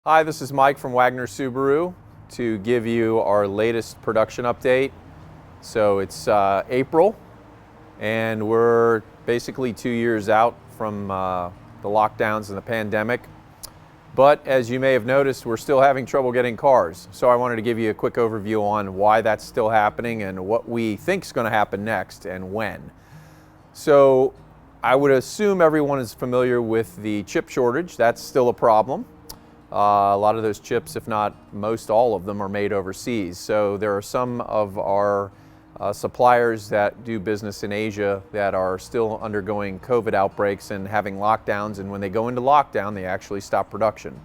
Hi, this is Mike from Wagner Subaru to give you our latest production update. So it's April and we're basically 2 years out from the lockdowns and the pandemic. But as you may have noticed, we're still having trouble getting cars. So I wanted to give you a quick overview on why that's still happening and what we think is going to happen next and when. So I would assume everyone is familiar with the chip shortage. That's still a problem. A lot of those chips, if not most all of them, are made overseas. So there are some of our suppliers that do business in Asia that are still undergoing COVID outbreaks and having lockdowns, and when they go into lockdown, they actually stop production.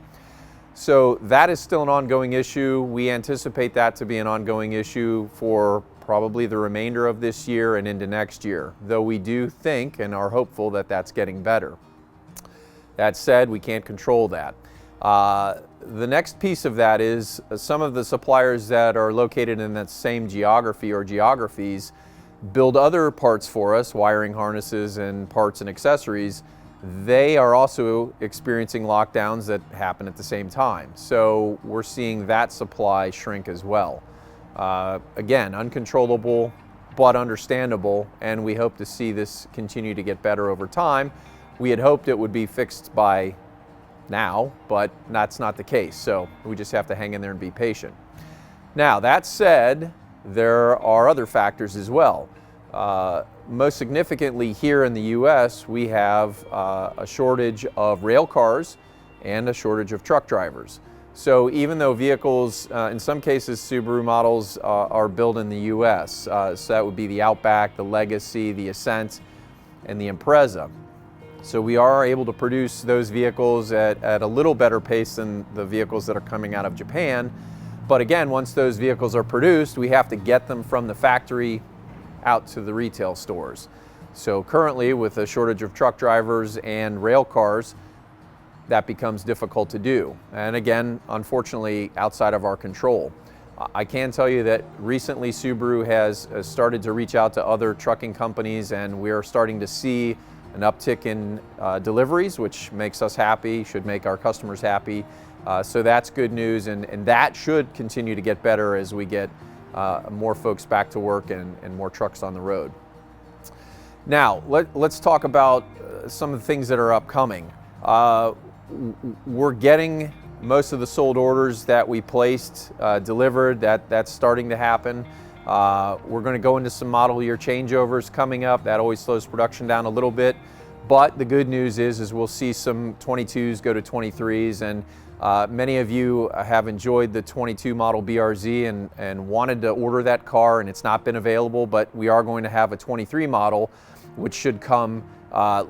So that is still an ongoing issue. We anticipate that to be an ongoing issue for probably the remainder of this year and into next year, though we do think and are hopeful that that's getting better. That said, we can't control that. The next piece of that is some of the suppliers that are located in that same geography or geographies build other parts for us, wiring harnesses and parts and accessories. They are also experiencing lockdowns that happen at the same time. So we're seeing that supply shrink as well. Again, uncontrollable, but understandable, and we hope to see this continue to get better over time. We had hoped it would be fixed by now, but that's not the case. So we just have to hang in there and be patient. Now, that said, there are other factors as well. Most significantly here in the US, we have a shortage of rail cars and a shortage of truck drivers. So even though vehicles, in some cases Subaru models are built in the US, so that would be the Outback, the Legacy, the Ascent, and the Impreza. So we are able to produce those vehicles at a little better pace than the vehicles that are coming out of Japan. But again, once those vehicles are produced, we have to get them from the factory out to the retail stores. So currently, with a shortage of truck drivers and rail cars, that becomes difficult to do. And again, unfortunately, outside of our control. I can tell you that recently Subaru has started to reach out to other trucking companies, and we are starting to see an uptick in deliveries, which makes us happy, should make our customers happy. So that's good news, and that should continue to get better as we get more folks back to work and more trucks on the road. Now, let's talk about some of the things that are upcoming. We're getting most of the sold orders that we placed delivered. That's starting to happen. We're going to go into some model year changeovers coming up. That always slows production down a little bit. But the good news is we'll see some 22s go to 23s, and many of you have enjoyed the 22 model BRZ and wanted to order that car, and it's not been available, but we are going to have a 23 model which should come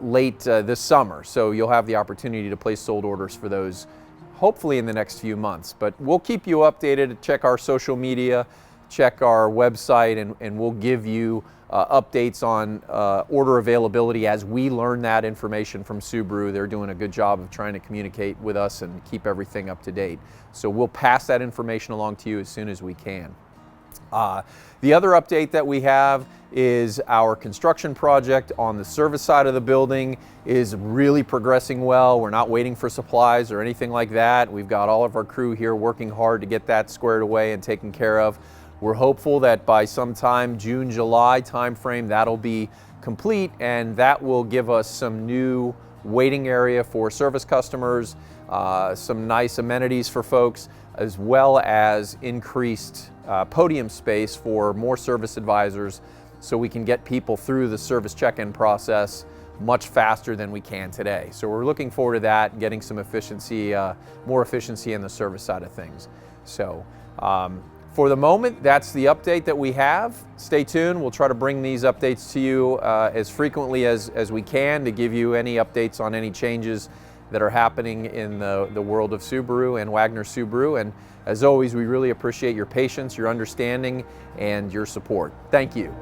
late this summer. So you'll have the opportunity to place sold orders for those hopefully in the next few months. But we'll keep you updated. Check our social media, check our website, and we'll give you updates on order availability as we learn that information from Subaru. They're doing a good job of trying to communicate with us and keep everything up to date. So we'll pass that information along to you as soon as we can. The other update that we have is our construction project on the service side of the building is really progressing well. We're not waiting for supplies or anything like that. We've got all of our crew here working hard to get that squared away and taken care of. We're hopeful that by sometime June, July timeframe, that'll be complete, and that will give us some new waiting area for service customers, some nice amenities for folks, as well as increased podium space for more service advisors, so we can get people through the service check-in process much faster than we can today. So we're looking forward to that, getting some efficiency, more efficiency in the service side of things. So for the moment, that's the update that we have. Stay tuned. We'll try to bring these updates to you as frequently as we can to give you any updates on any changes that are happening in the world of Subaru and Wagner Subaru. And as always, we really appreciate your patience, your understanding, and your support. Thank you.